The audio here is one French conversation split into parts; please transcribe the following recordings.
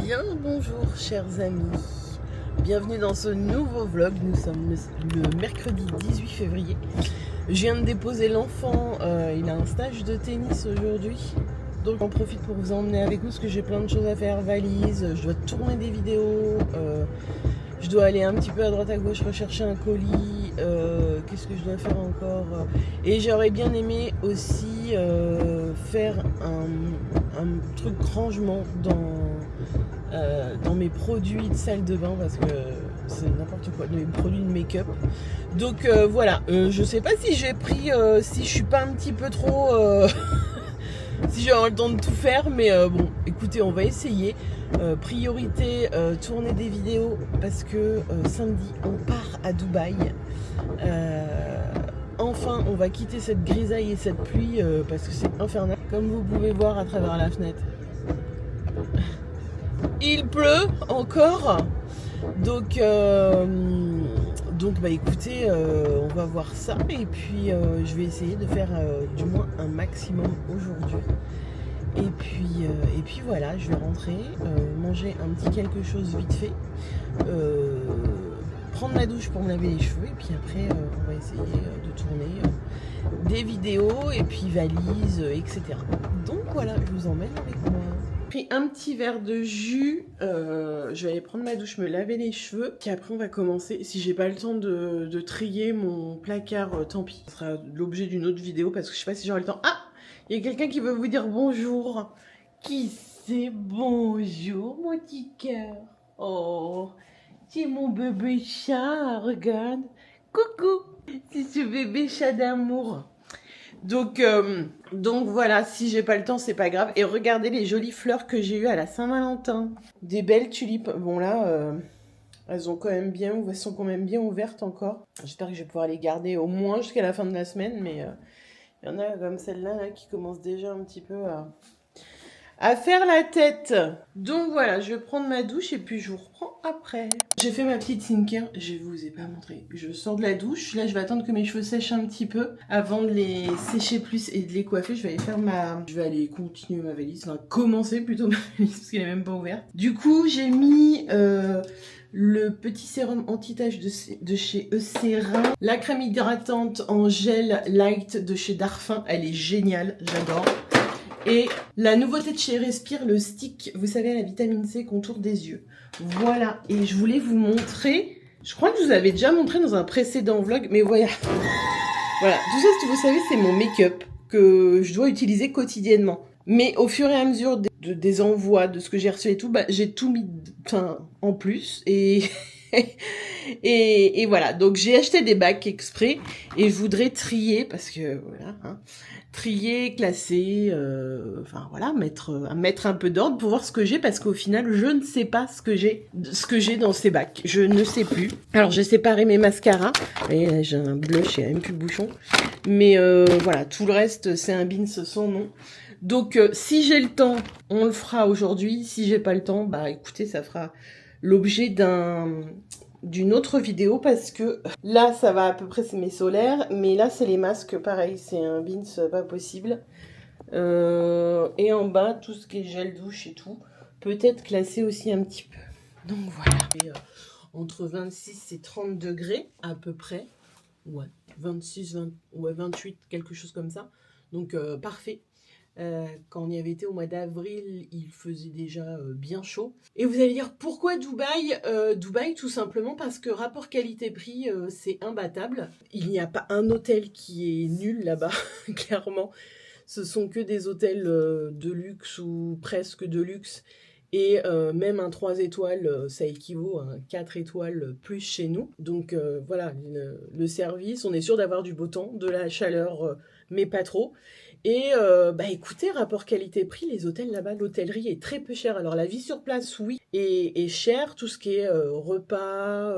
Bien bonjour chers amis, bienvenue dans ce nouveau vlog. Nous sommes le mercredi 18 février. Je viens de déposer l'enfant, il a un stage de tennis aujourd'hui. Donc j'en profite pour vous emmener avec nous parce que j'ai plein de choses à faire, valise, je dois tourner des vidéos, je dois aller un petit peu à droite à gauche rechercher un colis, qu'est-ce que je dois faire encore, et j'aurais bien aimé aussi faire un truc rangement dans mes produits de salle de bain parce que c'est n'importe quoi, mes produits de make-up. Donc voilà, je sais pas si j'ai pris, si je suis pas un petit peu trop, si j'ai le temps de tout faire, mais bon, écoutez, on va essayer. Priorité, tourner des vidéos parce que samedi on part à Dubaï. Enfin, on va quitter cette grisaille et cette pluie parce que c'est infernal, comme vous pouvez voir à travers la fenêtre. Il pleut encore, donc bah écoutez, on va voir ça et puis je vais essayer de faire du moins un maximum aujourd'hui. Et puis voilà, je vais rentrer, manger un petit quelque chose vite fait, prendre ma douche pour me laver les cheveux et puis après on va essayer de tourner des vidéos et puis valises, etc. Donc voilà, je vous emmène avec moi. J'ai pris un petit verre de jus, je vais aller prendre ma douche, me laver les cheveux, puis après on va commencer. Si j'ai pas le temps de trier mon placard, tant pis. Ce sera l'objet d'une autre vidéo parce que je sais pas si j'aurai le temps. Ah, il y a quelqu'un qui veut vous dire bonjour. Qui c'est? Bonjour mon petit cœur. Oh, c'est mon bébé chat, regarde. Coucou, c'est ce bébé chat d'amour. Donc voilà, si j'ai pas le temps, c'est pas grave. Et regardez les jolies fleurs que j'ai eues à la Saint-Valentin. Des belles tulipes. Bon là, elles ont quand même bien, elles sont quand même bien ouvertes encore. J'espère que je vais pouvoir les garder au moins jusqu'à la fin de la semaine. Mais il y en a comme celle-là là, qui commence déjà un petit peu à faire la tête. Donc voilà, je vais prendre ma douche et puis je vous reprends après. J'ai fait ma petite skincare, je vous ai pas montré. Je sors de la douche, là je vais attendre que mes cheveux sèchent un petit peu avant de les sécher plus et de les coiffer. Je vais aller faire je vais aller continuer ma valise, enfin commencer plutôt ma valise parce qu'elle est même pas ouverte. Du coup, j'ai mis le petit sérum anti-tache de chez Eucerin, la crème hydratante en gel light de chez Darphin, elle est géniale, j'adore. Et la nouveauté de chez Respire, le stick, vous savez, la vitamine C contour des yeux. Voilà, et je voulais vous montrer, je crois que je vous avais déjà montré dans un précédent vlog, mais voilà. Voilà, tout ça, si vous savez, c'est mon make-up que je dois utiliser quotidiennement. Mais au fur et à mesure des envois, de ce que j'ai reçu et tout, bah, j'ai tout mis en plus. Et voilà, donc j'ai acheté des bacs exprès et je voudrais trier parce que voilà, hein, trier, classer, enfin voilà, mettre un peu d'ordre pour voir ce que j'ai parce qu'au final je ne sais pas ce que j'ai dans ces bacs, je ne sais plus. Alors j'ai séparé mes mascaras, et j'ai un blush, il n'y a même plus le bouchon, mais voilà, tout le reste c'est un bins sans nom. Donc si j'ai le temps, on le fera aujourd'hui. Si j'ai pas le temps, bah écoutez, ça fera l'objet d'une autre vidéo parce que là ça va à peu près, c'est mes solaires, mais là c'est les masques, pareil, c'est un bins pas possible. Et en bas tout ce qui est gel douche et tout, peut-être classé aussi un petit peu. Donc voilà. Et, entre 26 et 30 degrés à peu près. Ouais, 26, 20, ouais, 28, quelque chose comme ça. Donc parfait. Quand on y avait été au mois d'avril, il faisait déjà bien chaud. Et vous allez dire pourquoi Dubaï? Dubaï, tout simplement parce que rapport qualité-prix, c'est imbattable. Il n'y a pas un hôtel qui est nul là-bas, clairement. Ce sont que des hôtels de luxe ou presque de luxe. Et même un 3 étoiles, ça équivaut à un 4 étoiles plus chez nous. Donc voilà, le service, on est sûr d'avoir du beau temps, de la chaleur, mais pas trop. Et bah écoutez, rapport qualité-prix, les hôtels là-bas, l'hôtellerie est très peu chère. Alors la vie sur place, oui, est chère, tout ce qui est repas,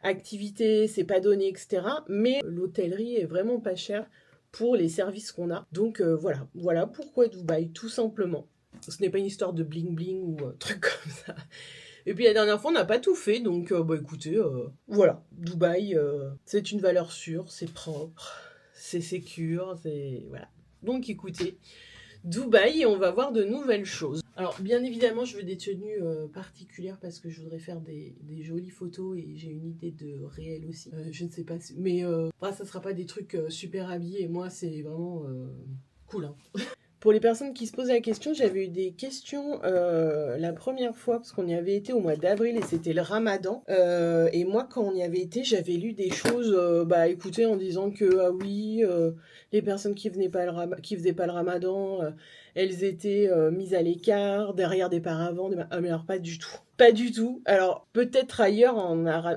activités, c'est pas donné, etc. Mais l'hôtellerie est vraiment pas chère pour les services qu'on a. Donc voilà pourquoi Dubaï, tout simplement. Ce n'est pas une histoire de bling bling ou truc comme ça. Et puis la dernière fois, on n'a pas tout fait, donc bah écoutez, voilà, Dubaï, c'est une valeur sûre, c'est propre, c'est sécure, c'est voilà. Donc écoutez, Dubaï et on va voir de nouvelles choses. Alors bien évidemment je veux des tenues particulières parce que je voudrais faire des jolies photos et j'ai une idée de réel aussi. Je ne sais pas si... Mais ça sera pas des trucs super habillés et moi c'est vraiment cool. Hein. Pour les personnes qui se posent la question, j'avais eu des questions la première fois, parce qu'on y avait été au mois d'avril et c'était le ramadan. Et moi, quand on y avait été, j'avais lu des choses, écoutez, en disant que, ah oui, les personnes qui faisaient pas le ramadan, elles étaient mises à l'écart, derrière des paravents. Ah, mais alors pas du tout. Pas du tout. Alors, peut-être ailleurs,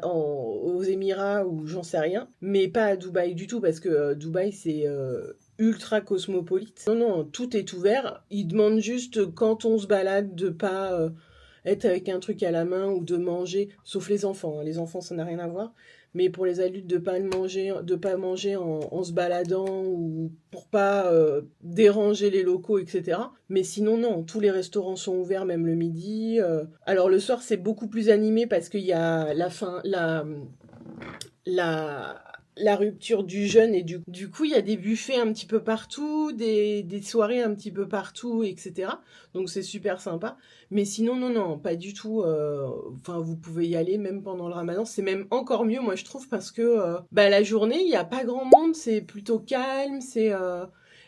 aux Émirats, ou j'en sais rien, mais pas à Dubaï du tout, parce que Dubaï, c'est... ultra cosmopolite. Non, non, tout est ouvert. Ils demandent juste quand on se balade de pas être avec un truc à la main ou de manger, sauf les enfants. Hein. Les enfants, ça n'a rien à voir. Mais pour les adultes, de pas manger en se baladant ou pour pas déranger les locaux, etc. Mais sinon, non, tous les restaurants sont ouverts, même le midi. Alors le soir, c'est beaucoup plus animé parce qu'il y a la rupture du jeûne et du coup il y a des buffets un petit peu partout, des soirées un petit peu partout, etc. Donc c'est super sympa. Mais sinon non, pas du tout. Vous pouvez y aller même pendant le ramadan. C'est même encore mieux moi je trouve parce que la journée il n'y a pas grand monde, c'est plutôt calme,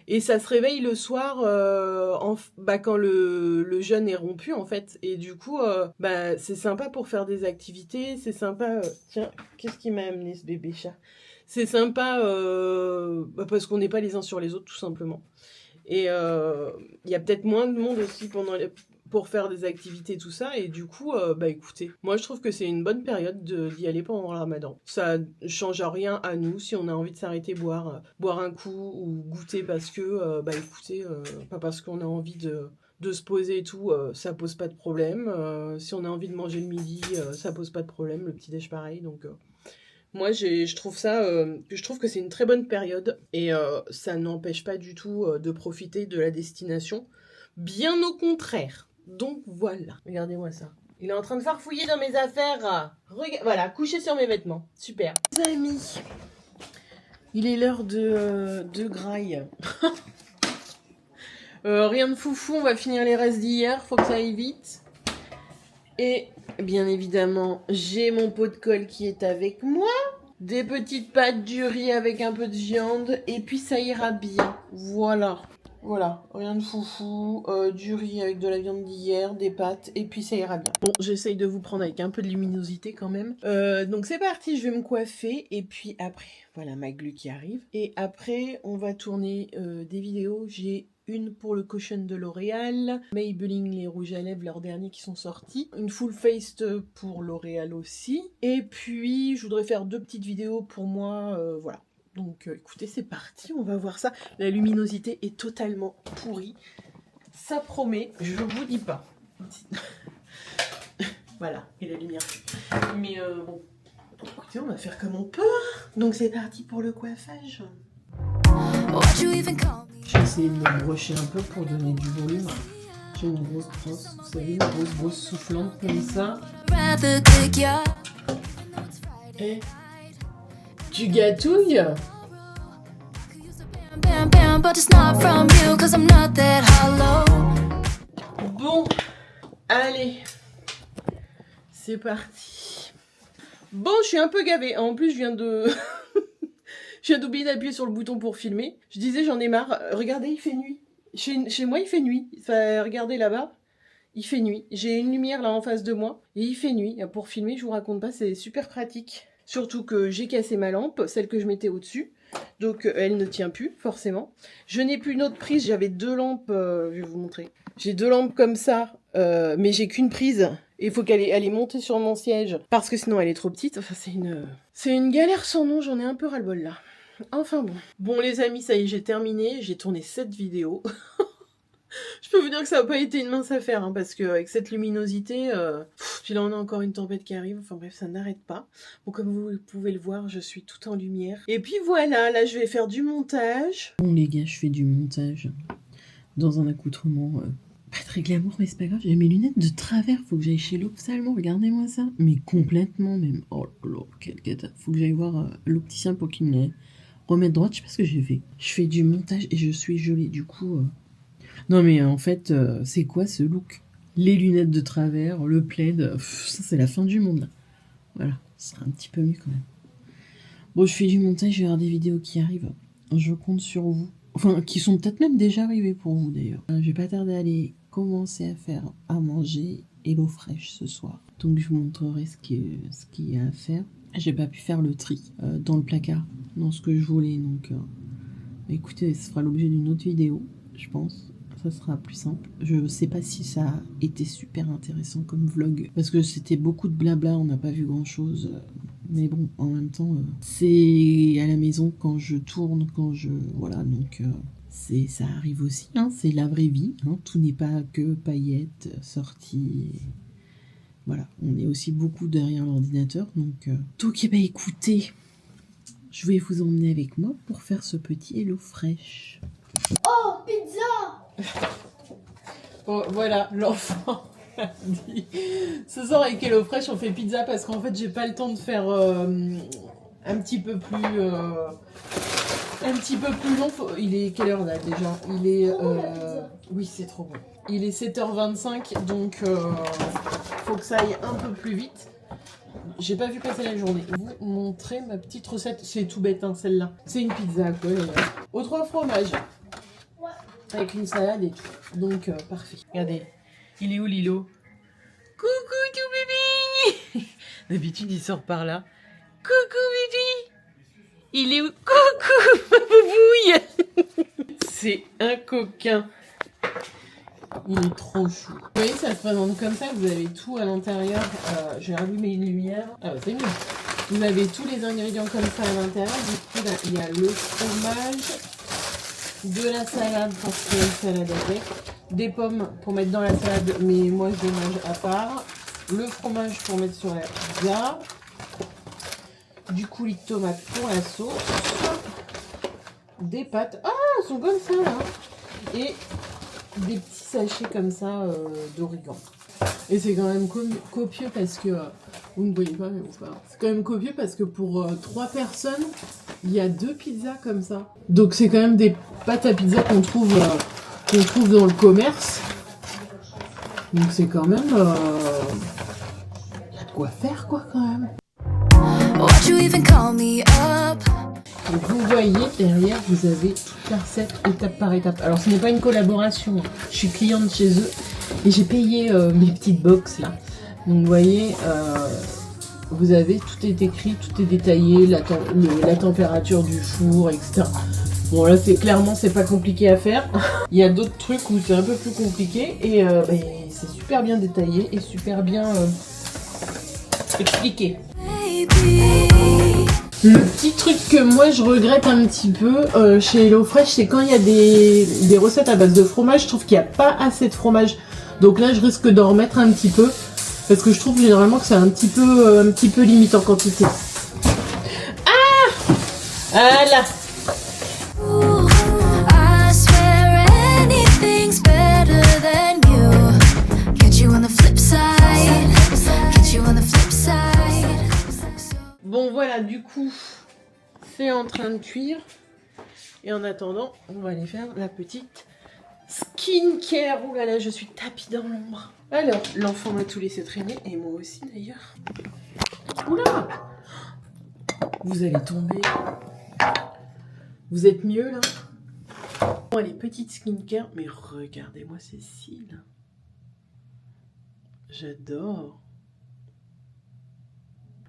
et ça se réveille le soir quand le jeûne est rompu en fait. Et du coup c'est sympa pour faire des activités, c'est sympa. Tiens, qu'est-ce qui m'a amené ce bébé chat? C'est sympa parce qu'on n'est pas les uns sur les autres, tout simplement. Et il y a peut-être moins de monde aussi pour faire des activités, tout ça. Et du coup, écoutez, moi je trouve que c'est une bonne période d'y aller pendant le ramadan. Ça change rien à nous si on a envie de s'arrêter boire un coup ou goûter parce que, écoutez, pas parce qu'on a envie de se poser et tout, ça pose pas de problème. Si on a envie de manger le midi, ça pose pas de problème. Le petit-déj pareil, donc... Moi, je trouve que c'est une très bonne période et ça n'empêche pas du tout de profiter de la destination. Bien au contraire. Donc voilà. Regardez-moi ça. Il est en train de farfouiller dans mes affaires. Voilà, couché sur mes vêtements. Super. Les amis, il est l'heure de graille. Rien de foufou, on va finir les restes d'hier. Faut que ça aille vite. Et bien évidemment, j'ai mon pot de colle qui est avec moi. Des petites pâtes, du riz avec un peu de viande. Et puis ça ira bien. Voilà. Voilà, rien de foufou. Du riz avec de la viande d'hier, des pâtes. Et puis ça ira bien. Bon, j'essaye de vous prendre avec un peu de luminosité quand même. Donc c'est parti, je vais me coiffer. Et puis après, voilà ma glu qui arrive. Et après, on va tourner des vidéos. J'ai une pour le caution de L'Oréal, Maybelline les rouges à lèvres, leurs derniers qui sont sortis, une full face pour L'Oréal aussi, et puis je voudrais faire 2 petites vidéos pour moi, voilà. Donc écoutez, c'est parti, on va voir ça. La luminosité est totalement pourrie, ça promet, je vous dis pas. Voilà, et la lumière. Mais bon, écoutez, on va faire comme on peut, donc c'est parti pour le coiffage. J'ai essayé de me brocher un peu pour donner du volume. J'ai une grosse brosse, vous savez, une grosse soufflante comme ça. Et tu gâtouilles. Bon, allez, c'est parti. Bon, je suis un peu gavée. En plus, je viens d'oublier d'appuyer sur le bouton pour filmer. Je disais, j'en ai marre. Regardez, il fait nuit. Chez moi, il fait nuit. Enfin, regardez là-bas, il fait nuit. J'ai une lumière là en face de moi et il fait nuit. Pour filmer, je vous raconte pas, c'est super pratique. Surtout que j'ai cassé ma lampe, celle que je mettais au-dessus. Donc, elle ne tient plus, forcément. Je n'ai plus une autre prise. J'avais 2 lampes, je vais vous montrer. J'ai 2 lampes comme ça, mais j'ai qu'une prise. Il faut qu'elle est montée sur mon siège parce que sinon elle est trop petite. Enfin, c'est une galère sans nom. J'en ai un peu ras-le-bol là. Enfin bon. Bon les amis, ça y est, j'ai terminé. J'ai tourné 7 vidéos. Je peux vous dire que ça n'a pas été une mince affaire, hein, parce qu'avec cette luminosité, puis là on a encore une tempête qui arrive, enfin bref, ça n'arrête pas. Bon, comme vous pouvez le voir, je suis tout en lumière. Et puis voilà, là je vais faire du montage. Bon les gars, je fais du montage dans un accoutrement pas très glamour, mais c'est pas grave, j'ai mes lunettes de travers, faut que j'aille chez l'ophtalmo, regardez-moi ça. Mais complètement même, oh là, quelle cata. Faut que j'aille voir l'opticien pour qu'il me les remette droite, je sais pas ce que j'ai fait. Je fais du montage et je suis gelée, du coup... Non mais en fait, c'est quoi ce look? Les lunettes de travers, le plaid, ça c'est la fin du monde là. Voilà, ce sera un petit peu mieux quand même. Bon, je fais du montage, je vais avoir des vidéos qui arrivent. Je compte sur vous. Enfin, qui sont peut-être même déjà arrivées pour vous d'ailleurs. Je vais pas tarder à aller commencer à faire à manger Hello Fresh ce soir. Donc je vous montrerai ce qu'il y a à faire. J'ai pas pu faire le tri dans le placard, dans ce que je voulais. Donc écoutez, ce sera l'objet d'une autre vidéo, je pense. Ça sera plus simple. Je sais pas si ça a été super intéressant comme vlog, parce que c'était beaucoup de blabla, on n'a pas vu grand chose. Mais bon, en même temps, c'est à la maison quand je tourne, voilà, donc ça arrive aussi, hein, c'est la vraie vie, hein, tout n'est pas que paillettes, sorties, voilà, on est aussi beaucoup derrière l'ordinateur, donc bah écoutez, je vais vous emmener avec moi pour faire ce petit Hello Fresh. Oh, pizza! Bon, voilà, l'enfant a dit ce soir avec Hello Fresh on fait pizza parce qu'en fait j'ai pas le temps de faire un petit peu plus long. Il est quelle heure là déjà? Il est oui, c'est trop bon. Il est 7h25 donc faut que ça aille un peu plus vite. J'ai pas vu passer la journée. Vous montrer ma petite recette, c'est tout bête hein, celle-là. C'est une pizza quoi. Aux 3 fromages. Avec une salade et tout. Donc, parfait. Regardez. Il est où Lilo? Coucou tout bébé. D'habitude, il sort par là. Coucou bébé. Il est où? Coucou ma boubouille. C'est un coquin. Il est trop chou. Vous voyez, ça se présente comme ça. Vous avez tout à l'intérieur. J'ai rallumé une lumière. Ah bah, c'est mieux. Vous avez tous les ingrédients comme ça à l'intérieur. Du coup, là, il y a le fromage. De la salade pour faire une salade avec, des pommes pour mettre dans la salade, mais moi je les mange à part, le fromage pour mettre sur la pizza, du coulis de tomate pour la sauce, des pâtes, ah elles sont comme ça là, et des petits sachets comme ça d'origan. Et c'est quand même copieux parce que, vous ne voyez pas mais bon c'est pas grave. C'est quand même copieux parce que pour 3 personnes, il y a 2 pizzas comme ça. Donc c'est quand même des pâtes à pizza qu'on trouve dans le commerce. Donc c'est quand même... il y a de quoi faire quoi quand même. Donc vous voyez derrière vous avez toute la recette étape par étape. Alors ce n'est pas une collaboration, je suis cliente chez eux et j'ai payé mes petites box là. Donc vous voyez, vous avez tout est écrit, tout est détaillé, la température du four, etc. Bon là c'est clairement c'est pas compliqué à faire. Il y a d'autres trucs où c'est un peu plus compliqué et c'est super bien détaillé et super bien expliqué. Le petit truc que moi je regrette un petit peu chez Hello Fresh, c'est quand il y a des recettes à base de fromage, je trouve qu'il n'y a pas assez de fromage. Donc là je risque d'en remettre un petit peu parce que je trouve généralement que c'est un petit peu limite en quantité. Ah, voilà. Bon voilà, du coup, c'est en train de cuire. Et en attendant, on va aller faire la petite skincare. Ouh là là, je suis tapie dans l'ombre. Alors, l'enfant m'a tout laissé traîner, et moi aussi d'ailleurs. Oula! Vous allez tomber. Vous êtes mieux là? Bon, les petites skincare, mais regardez-moi ces cils. J'adore.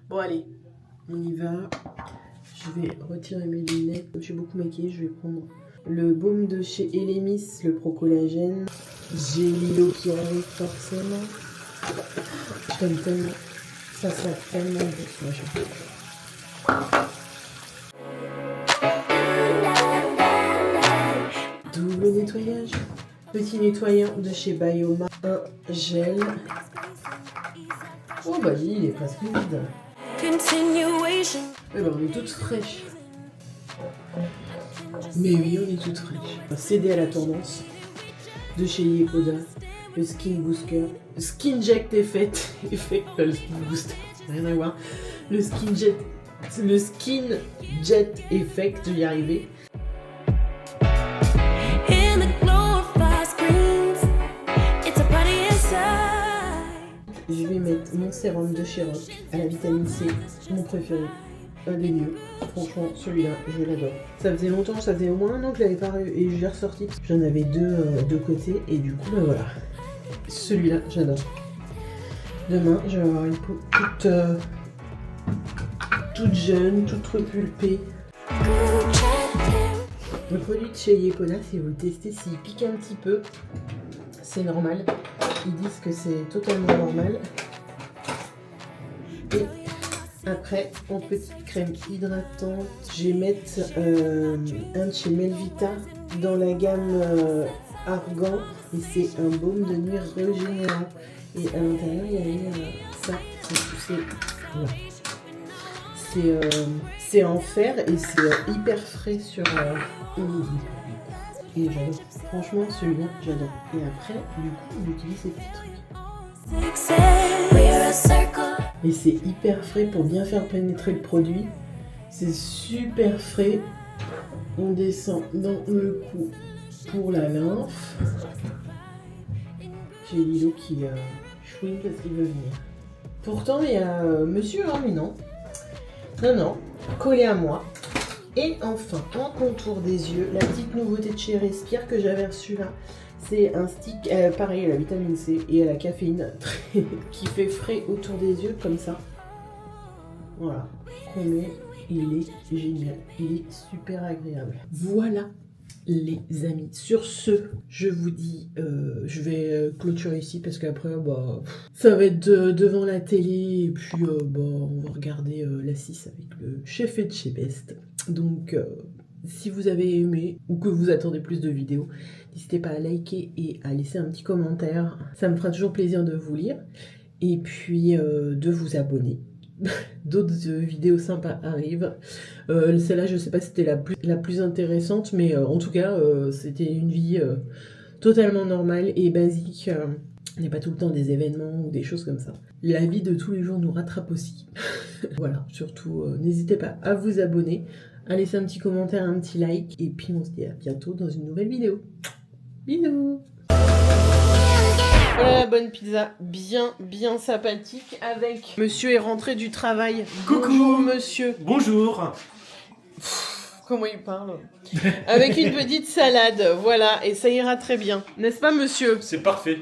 Bon allez, on y va. Je vais retirer mes lunettes. Je suis beaucoup maquillée, je vais prendre le baume de chez Elemis, le Pro Collagène. J'ai Lilo qui arrive forcément. J'aime tellement. Ça sent tellement bon. Double nettoyage. Petit nettoyant de chez Bioma. Un gel. Oh bah lui, il est presque vide. Eh ben, on est toutes fraîches. Mais oui, on est toutes fraîches. On va céder à la tendance de chez Yepoda, le Skin Booster, le Skin Jet Effect, le Skin Booster, rien à voir. Le Skin Jet Effect, je vais y arriver. je vais mettre mon sérum de chez Rock à la vitamine C, mon préféré. Un des mieux. Franchement, celui-là, je l'adore. Ça faisait longtemps, ça faisait au moins un an que je l'avais pas eu et je l'ai ressorti. J'en avais deux de côté et du coup, bah voilà. Celui-là, j'adore. Demain, je vais avoir une peau toute jeune, toute repulpée. Le produit de chez Yepona, si vous le testez, s'il pique un petit peu, c'est normal. Ils disent que c'est totalement normal. Et après, en petite crème hydratante, je vais mettre un de chez Melvita dans la gamme Argan. Et c'est un baume de nuit régénérant. Et à l'intérieur, il y a ça. C'est en fer et c'est hyper frais sur et j'adore. Franchement, celui-là, j'adore. Et après, du coup, j'utilise ces petits trucs. Et c'est hyper frais pour bien faire pénétrer le produit. C'est super frais. On descend dans le cou pour la lymphe. J'ai Lilo qui chouine parce qu'il veut venir. Pourtant, il y a monsieur, hein, mais non. Non, collé à moi. Et enfin, en contour des yeux, la petite nouveauté de chez Respire que j'avais reçue là. C'est un stick, pareil à la vitamine C et à la caféine, qui fait frais autour des yeux, comme ça. Voilà, qu'on met, il est génial, il est super agréable. Voilà les amis, sur ce, je vous dis, je vais clôturer ici parce qu'après, bah, ça va être devant la télé et puis, bah, on va regarder la 6 avec le chef et de chez Best. Donc, si vous avez aimé ou que vous attendez plus de vidéos, n'hésitez pas à liker et à laisser un petit commentaire. Ça me fera toujours plaisir de vous lire et puis de vous abonner. D'autres vidéos sympas arrivent. Celle-là, je sais pas si c'était la plus intéressante, mais en tout cas, c'était une vie totalement normale et basique. Il n'y a pas tout le temps des événements ou des choses comme ça. La vie de tous les jours nous rattrape aussi. Voilà, surtout, n'hésitez pas à vous abonner, à laisser un petit commentaire, un petit like, et puis on se dit à bientôt dans une nouvelle vidéo. Bisous! Voilà la bonne pizza, bien sympathique, avec... Monsieur est rentré du travail. Coucou. Bonjour monsieur. Bonjour. Comment il parle? Avec une petite salade, voilà, et ça ira très bien. N'est-ce pas monsieur? C'est parfait.